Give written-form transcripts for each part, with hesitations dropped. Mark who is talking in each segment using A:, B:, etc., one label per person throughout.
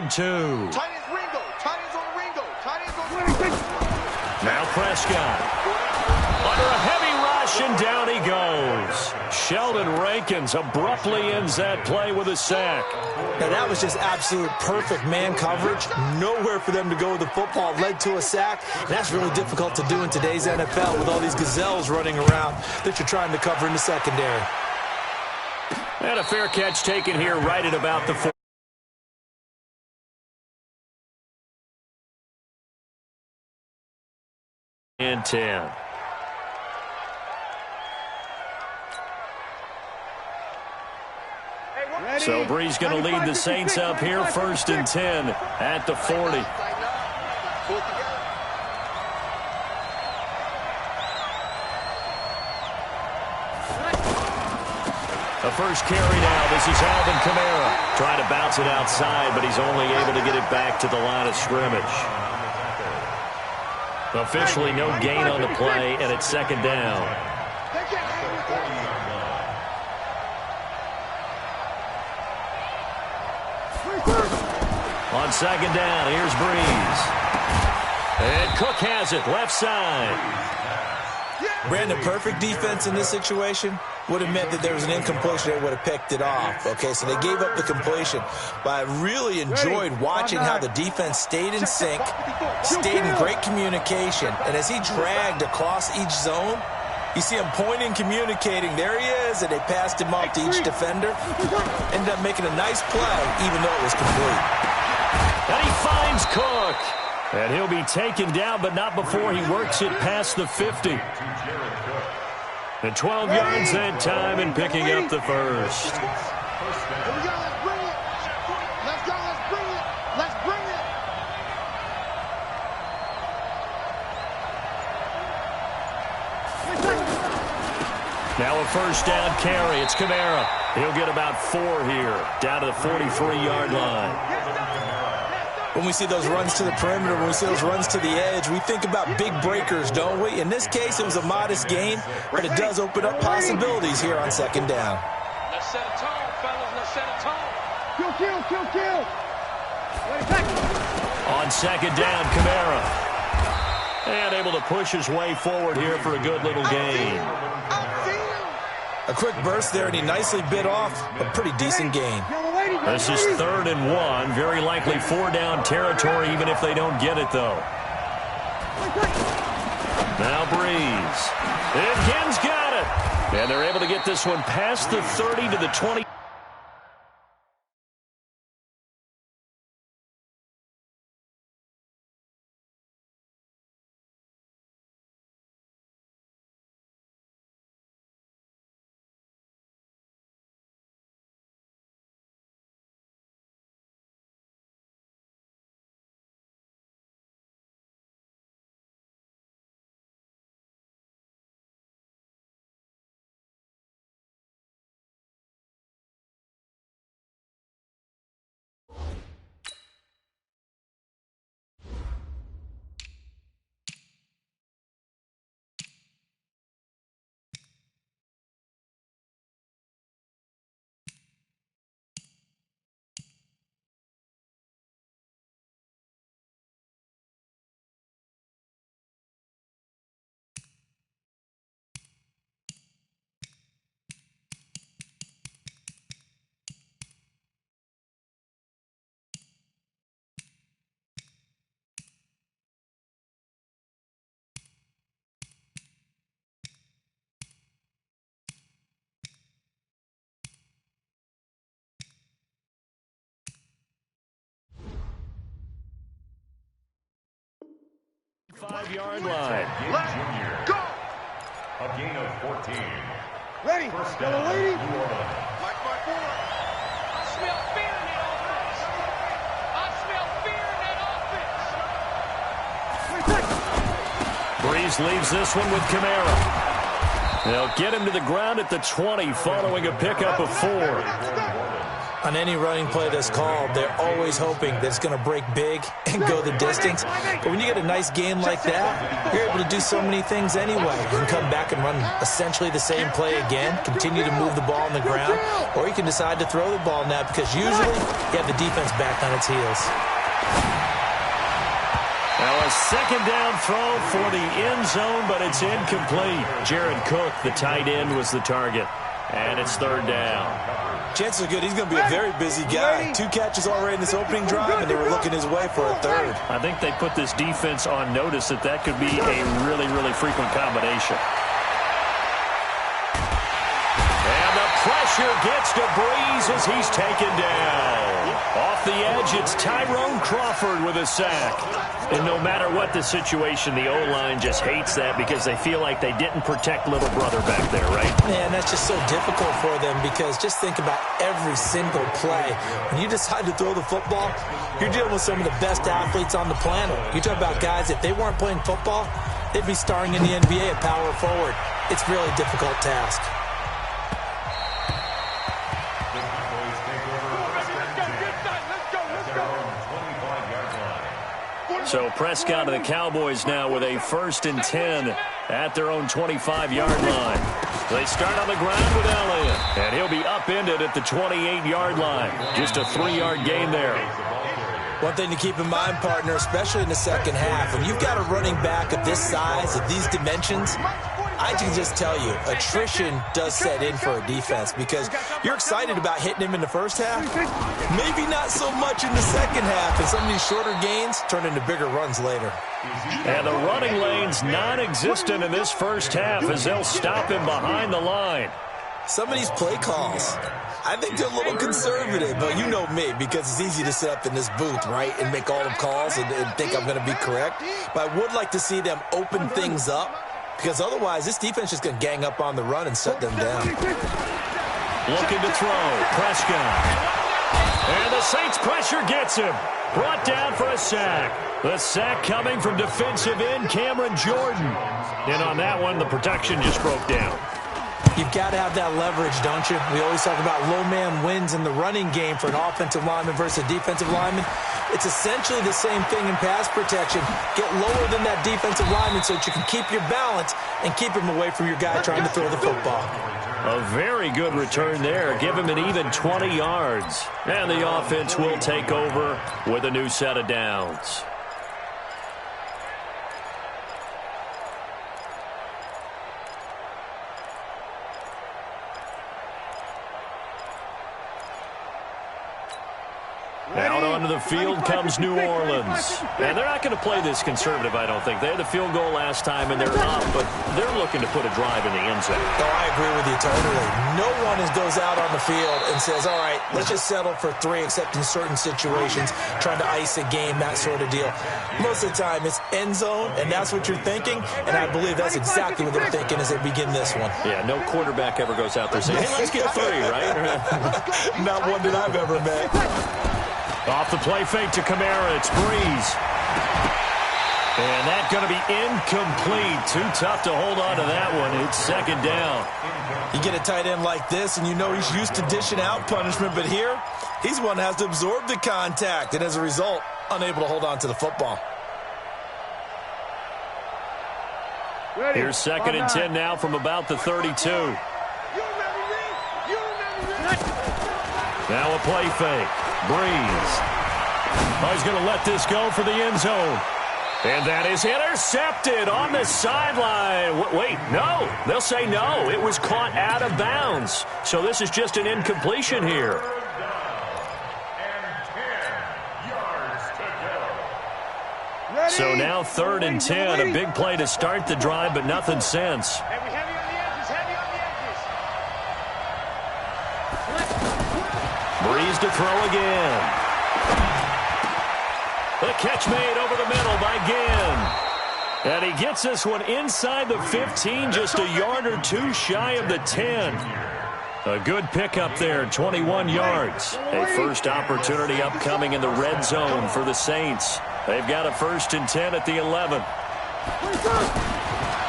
A: and 2.
B: Tight ends Ringo. Tight ends on Ringo. Tight ends on Ringo.
A: Now Prescott. Under a heavy rush, and down he goes. Sheldon Rankins abruptly ends that play with a sack.
C: Now, that was just absolute perfect man coverage. Nowhere for them to go with the football. Led to a sack. That's really difficult to do in today's NFL with all these gazelles running around that you're trying to cover in the secondary.
A: And a fair catch taken here right at about the 4. And 10. So Bree's going to lead the Saints up here, 1st and 10 at the 40. The first carry now. This is Alvin Kamara. Trying to bounce it outside, but he's only able to get it back to the line of scrimmage. Officially no gain on the play, and it's 2nd down. On 2nd down, here's Breeze. And Cook has it, left side.
C: Brandon, perfect defense in this situation would have meant that there was an incompletion. They would have picked it off. Okay, so they gave up the completion. But I really enjoyed watching how the defense stayed in sync, stayed in great communication. And as he dragged across each zone, you see him pointing, communicating. There he is, and they passed him off to each defender. Ended up making a nice play, even though it was complete.
A: And he finds Cook. And he'll be taken down, but not before he works it past the 50. And 12 yards that time and picking up the first.
B: Here we go, let's bring it. Let's go, let's bring it. Let's bring it.
A: Now a 1st down carry. It's Kamara. He'll get about 4 here, down to the 43-yard line.
C: When we see those runs to the perimeter, when we see those runs to the edge, we think about big breakers, don't we? In this case, it was a modest gain, but it does open up possibilities here on 2nd down.
D: Let's set a tone, fellas. Let's set a tone.
B: Kill.
A: On 2nd down, Kamara. And able to push his way forward here for a good little gain.
C: A quick burst there, and he nicely bit off a pretty decent gain.
A: This is 3rd and 1. Very likely 4-down territory, even if they don't get it, though. Now Breeze. And Genn's got it. And they're able to get this one past the 30 to the 20. Five-yard line.
B: Let's go.
E: A gain of 14.
B: Ready. Yellow lady.
D: Mark 4. I smell fear in that offense. I smell fear in that offense.
A: Breeze leaves this one with Kamara. They'll get him to the ground at the 20 following a pickup of 4.
C: On any running play that's called, they're always hoping that it's going to break big and go the distance. But when you get a nice game like that, you're able to do so many things anyway. You can come back and run essentially the same play again, continue to move the ball on the ground, or you can decide to throw the ball now because usually you have the defense back on its heels.
A: Now a second down throw for the end zone, but it's incomplete. Jared Cook, the tight end, was the target. And it's third down.
C: Chances are good he's going to be a very busy guy. 2 catches already in this opening drive, and they were looking his way for a third.
A: I think they put this defense on notice that could be a really, really frequent combination. And the pressure gets to Breeze as he's taken down. Off the edge, it's Tyrone Crawford with a sack. And no matter what the situation, the O-line just hates that because they feel like they didn't protect little brother back there, right?
C: Man, that's just so difficult for them because just think about every single play. When you decide to throw the football, you're dealing with some of the best athletes on the planet. You talk about guys, if they weren't playing football, they'd be starring in the NBA at power forward. It's a really difficult task.
A: So Prescott and the Cowboys now with a 1st and 10 at their own 25-yard line. They start on the ground with Elliott, and he'll be upended at the 28-yard line. Just a 3-yard gain there.
C: One thing to keep in mind, partner, especially in the second half, when you've got a running back of this size, of these dimensions, I can just tell you, attrition does set in for a defense because you're excited about hitting him in the first half. Maybe not so much in the second half, and some of these shorter gains turn into bigger runs later.
A: And the running lane's non-existent in this first half as they'll stop him behind the line.
C: Some of these play calls, I think they're a little conservative, but you know me, because it's easy to sit up in this booth, right, and make all the calls and think I'm going to be correct. But I would like to see them open things up, because otherwise this defense is going to gang up on the run and shut them down.
A: Looking to throw, Prescott. And the Saints pressure gets him. Brought down for a sack. The sack coming from defensive end Cameron Jordan. And on that one, the protection just broke down.
C: You've got to have that leverage, don't you? We always talk about low man wins in the running game for an offensive lineman versus a defensive lineman. It's essentially the same thing in pass protection. Get lower than that defensive lineman so that you can keep your balance and keep him away from your guy trying to throw the football.
A: A very good return there. Give him an even 20 yards. And the offense will take over with a new set of downs. Out onto the field comes New Orleans. And they're not going to play this conservative, I don't think. They had the field goal last time, and they're up, but they're looking to put a drive in the end zone.
C: Oh, I agree with you totally. No one goes out on the field and says, all right, let's just settle for 3, except in certain situations, trying to ice a game, that sort of deal. Most of the time, it's end zone, and that's what you're thinking, and I believe that's exactly what they're thinking as they begin this one.
A: Yeah, no quarterback ever goes out there saying, hey, let's get 3, right?
C: Not one that I've ever met.
A: Off the play fake to Kamara, it's Breeze. And that's going to be incomplete. Too tough to hold on to that one. It's second down.
C: You get a tight end like this, and you know he's used to dishing out punishment, but here, he's the one that has to absorb the contact, and as a result, unable to hold on to the football.
A: Here's second and 10 now from about the 32. Now a play fake. Breeze. Oh, he's going to let this go for the end zone. And that is intercepted on the sideline. Wait, no. They'll say no. It was caught out of bounds. So this is just an incompletion here. So now 3rd and 10. A big play to start the drive, but nothing since. Breeze to throw again. The catch made over the middle by Ginn. And he gets this one inside the 15, just a yard or 2 shy of the 10. A good pickup there, 21 yards. A first opportunity upcoming in the red zone for the Saints. They've got a 1st and 10 at the 11.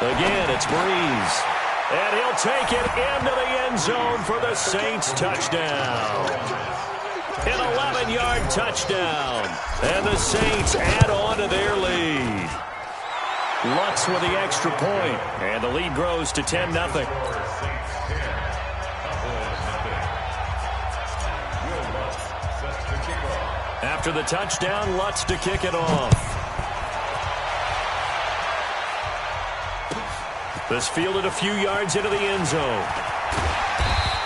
A: Again, it's Breeze. And he'll take it into the end zone for the Saints touchdown. An 11-yard touchdown. And the Saints add on to their lead. Lutz with the extra point, and the lead grows to 10-0. After the touchdown, Lutz to kick it off. This fielded a few yards into the end zone.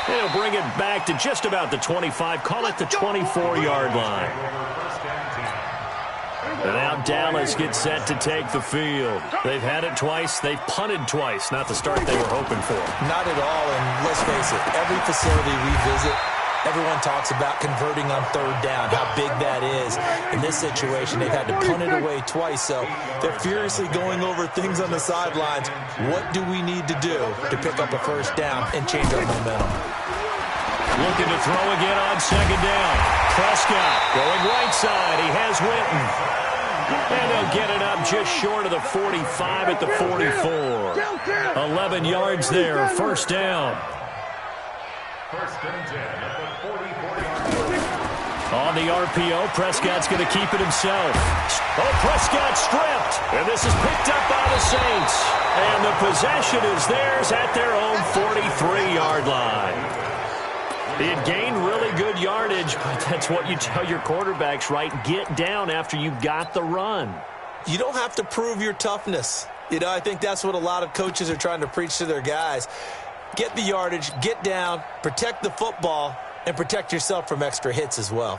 A: He'll bring it back to just about the 25, call it the 24-yard line. And now Dallas gets set to take the field. They've had it twice. They've punted twice. Not the start they were hoping for.
C: Not at all, and let's face it, every facility we visit, everyone talks about converting on third down, how big that is. In this situation, they've had to punt it away twice, so they're furiously going over things on the sidelines. What do we need to do to pick up a first down and change our momentum?
A: Looking to throw again on second down. Prescott going right side. He has Winton. And they'll get it up just short of the 45 at the 44. 11 yards there, first down.
E: First and 10 at the 44-yard line.
A: On the RPO, Prescott's going to keep it himself. Oh, Prescott stripped. And this is picked up by the Saints. And the possession is theirs at their own 43-yard line. He had gained really good yardage, but that's what you tell your quarterbacks, right? Get down after you got the run.
C: You don't have to prove your toughness. You know, I think that's what a lot of coaches are trying to preach to their guys. Get the yardage, get down, protect the football, and protect yourself from extra hits as well.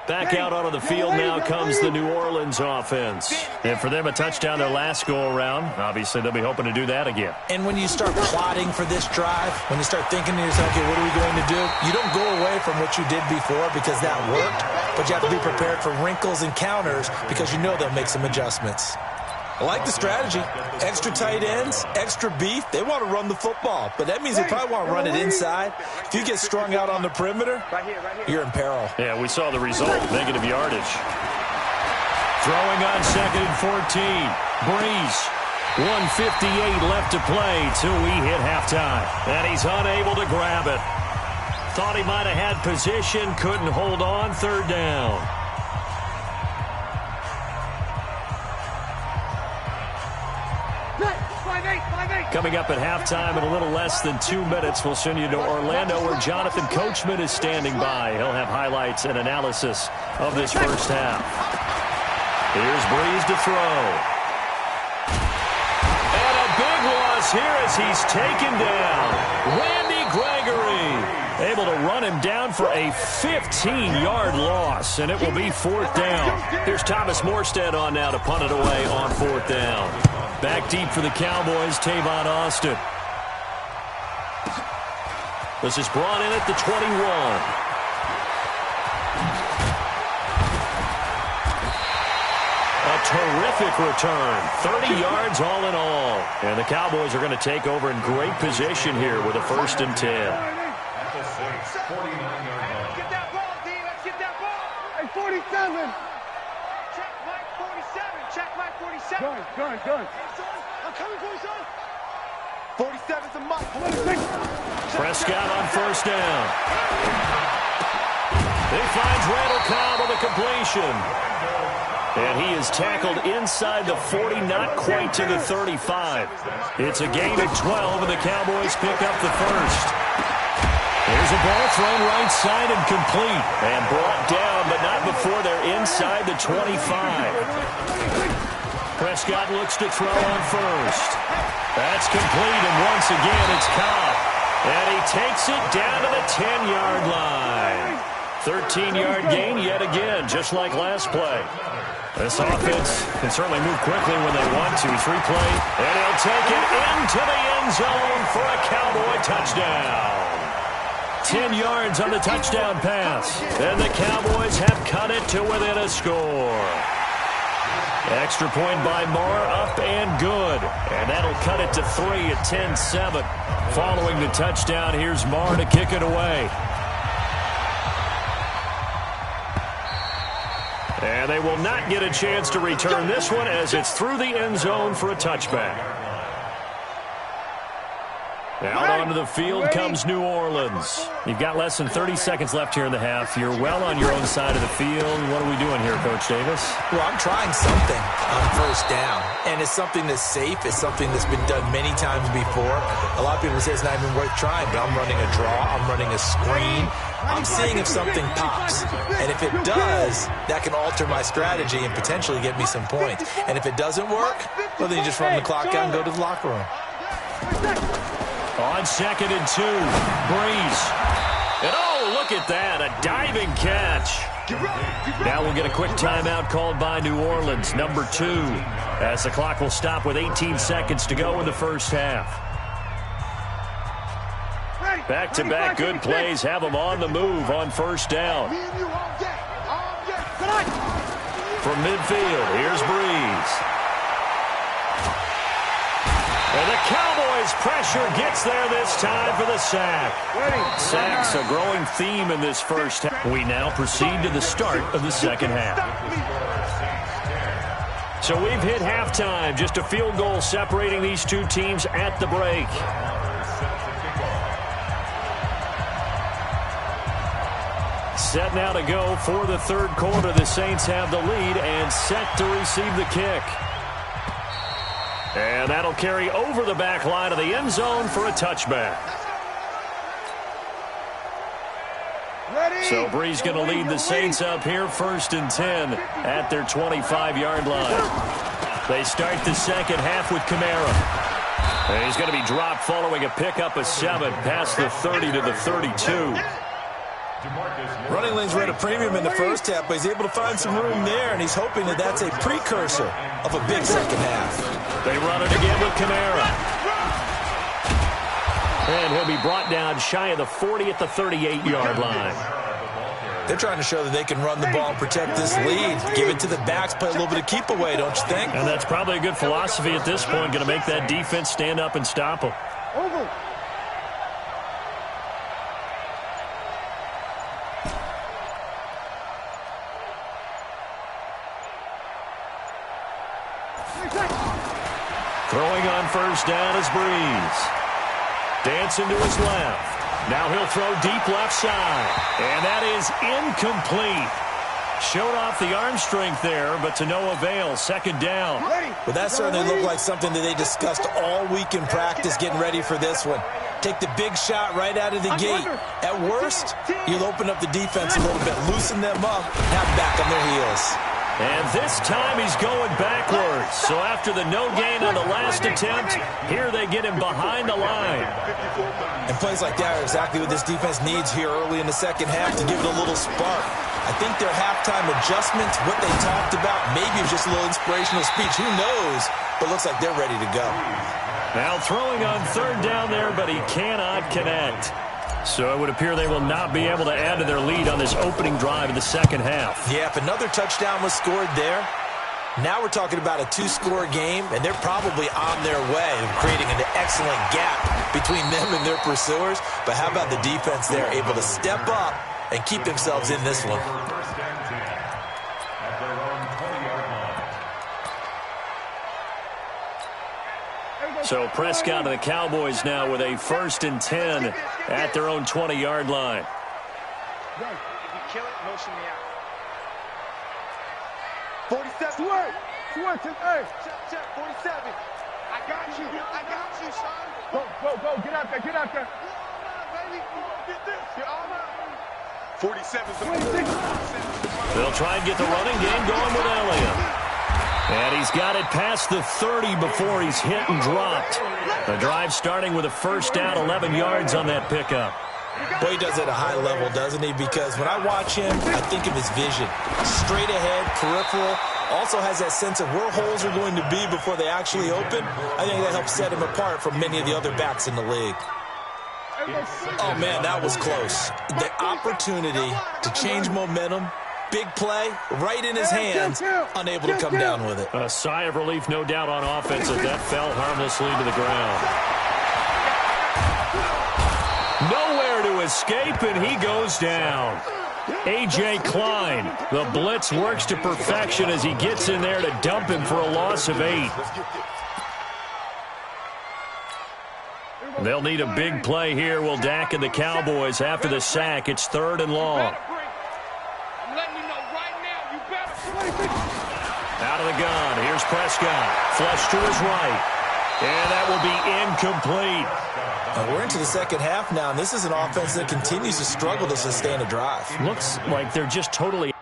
A: Back out onto the field now comes the New Orleans offense. And for them, a touchdown their last go-around. Obviously, they'll be hoping to do that again.
C: And when you start plotting for this drive, when you start thinking to yourself, okay, what are we going to do? You don't go away from what you did before because that worked, but you have to be prepared for wrinkles and counters because you know they'll make some adjustments. I like the strategy. Extra tight ends, extra beef. They want to run the football, but that means they probably want to run it inside. If you get strung out on the perimeter, you're in peril.
A: Yeah, we saw the result, negative yardage. Throwing on second and 14. Breeze. 1:58 left to play till we hit halftime. And he's unable to grab it. Thought he might have had position, couldn't hold on, third down. Coming up at halftime in a little less than 2 minutes, we'll send you to Orlando where Jonathan Coachman is standing by. He'll have highlights and analysis of this first half. Here's Breeze to throw. And a big loss here as he's taken down. Randy Gregory able to run him down for a 15-yard loss, and it will be fourth down. Here's Thomas Morstead on now to punt it away on fourth down. Back deep for the Cowboys, Tavon Austin. This is brought in at the 21. A terrific return. 30 yards all in all. And the Cowboys are going to take over in great position here with a first and 10.
E: At the 6, 49-yard line.
D: Get that ball, D. Let's get that ball.
B: Hey, 47.
D: Check Mike 47. Check Mike 47.
B: Gun. I'm coming for you, son. 47's a Mike.
A: Prescott on first down. He finds Randall Cobb with a completion. And he is tackled inside the 40, not quite to the 35. It's a gain of 12, and the Cowboys pick up the first. There's a ball thrown right side and complete. And brought down, but not before they're inside the 25. Prescott looks to throw on first. That's complete, and once again, it's Cobb. And he takes it down to the 10-yard line. 13-yard gain yet again, just like last play. This offense can certainly move quickly when they want to. 3-play, and he'll take it into the end zone for a Cowboy touchdown. 10 yards on the touchdown pass. And the Cowboys have cut it to within a score. Extra point by Marr, up and good. And that'll cut it to 3 at 10-7. Following the touchdown, here's Marr to kick it away. And they will not get a chance to return this one as it's through the end zone for a touchback. Out onto the field comes New Orleans. You've got less than 30 seconds left here in the half. You're well on your own side of the field. What are we doing here, Coach Davis?
C: Well, I'm trying something on first down, and it's something that's safe. It's something that's been done many times before. A lot of people say it's not even worth trying, but I'm running a draw. I'm running a screen. I'm seeing if something pops. And if it does, that can alter my strategy and potentially get me some points. And if it doesn't work, well, then you just run the clock out and go to the locker room.
A: On 2nd and 2, Breeze. And oh, look at that, a diving catch. Now we'll get a quick timeout called by New Orleans, number 2, as the clock will stop with 18 seconds to go in the first half. Back-to-back good plays have them on the move on first down. From midfield, here's Breeze. And the Cowboys' pressure gets there this time for the sack. Sacks a growing theme in this first half. We now proceed to the start of the second half. So we've hit halftime. Just a field goal separating these two teams at the break. Set now to go for the third quarter. The Saints have the lead and set to receive the kick. And that'll carry over the back line of the end zone for a touchback. So Breeze going to lead the Saints up here 1st and 10 at their 25-yard line. They start the second half with Kamara. And he's going to be dropped following a pickup of 7 past the 30 to the 32.
C: Running lanes were at a premium in the first half, but he's able to find some room there, and he's hoping that that's a precursor of a big second half.
A: They run it again with Kamara. And he'll be brought down shy of the 40 at the 38-yard line.
C: They're trying to show that they can run the ball and protect this lead. Give it to the backs, play a little bit of keep away, don't you think?
A: And that's probably a good philosophy at this point, going to make that defense stand up and stop them. Throwing on first down is Breeze. Dancing to his left. Now he'll throw deep left side. And that is incomplete. Showed off the arm strength there, but to no avail. Second down.
C: Well, that certainly looked like something that they discussed all week in practice, getting ready for this one. Take the big shot right out of the gate. At worst, you'll open up the defense a little bit, loosen them up, have back on their heels.
A: And this time he's going backwards. So after the no gain on the last attempt, here they get him behind the line.
C: And plays like that are exactly what this defense needs here early in the second half to give it a little spark. I think their halftime adjustments, what they talked about, maybe it was just a little inspirational speech. Who knows? But looks like they're ready to go.
A: Now throwing on third down there, but he cannot connect. So it would appear they will not be able to add to their lead on this opening drive in the second half.
C: Yeah, if another touchdown was scored there, now we're talking about a 2-score game, and they're probably on their way of creating an excellent gap between them and their pursuers. But how about the defense there, able to step up and keep themselves in this one?
A: So Prescott and the Cowboys now with a 1st and 10 at their own 20-yard line.
D: If you kill it, motion me out.
B: 47. Hey.
D: Check, 47. I got you, son.
B: Go, get out there.
D: You're all right, baby. Get this. You're all right. 47's the
B: 26.
A: They'll try and get the running game going with Elliott. And he's got it past the 30 before he's hit and dropped. The drive starting with a first down, 11 yards on that pickup.
C: Boy, he does it at a high level, doesn't he? Because when I watch him, I think of his vision. Straight ahead, peripheral. Also has that sense of where holes are going to be before they actually open. I think that helps set him apart from many of the other backs in the league. Oh, man, that was close. The opportunity to change momentum. Big play, right in his hands, unable to come down with it.
A: A sigh of relief, no doubt, on offense as that fell harmlessly to the ground. Nowhere to escape, and he goes down. A.J. Klein, the blitz works to perfection as he gets in there to dump him for a loss of 8. They'll need a big play here. Will Dak and the Cowboys after the sack. It's 3rd and long.
D: I'm letting you know right now, you better.
A: Out of the gun. Here's Prescott. Flush to his right. And that will be incomplete.
C: We're into the second half now, and this is an offense that continues to struggle to sustain a drive.
A: Looks like they're just totally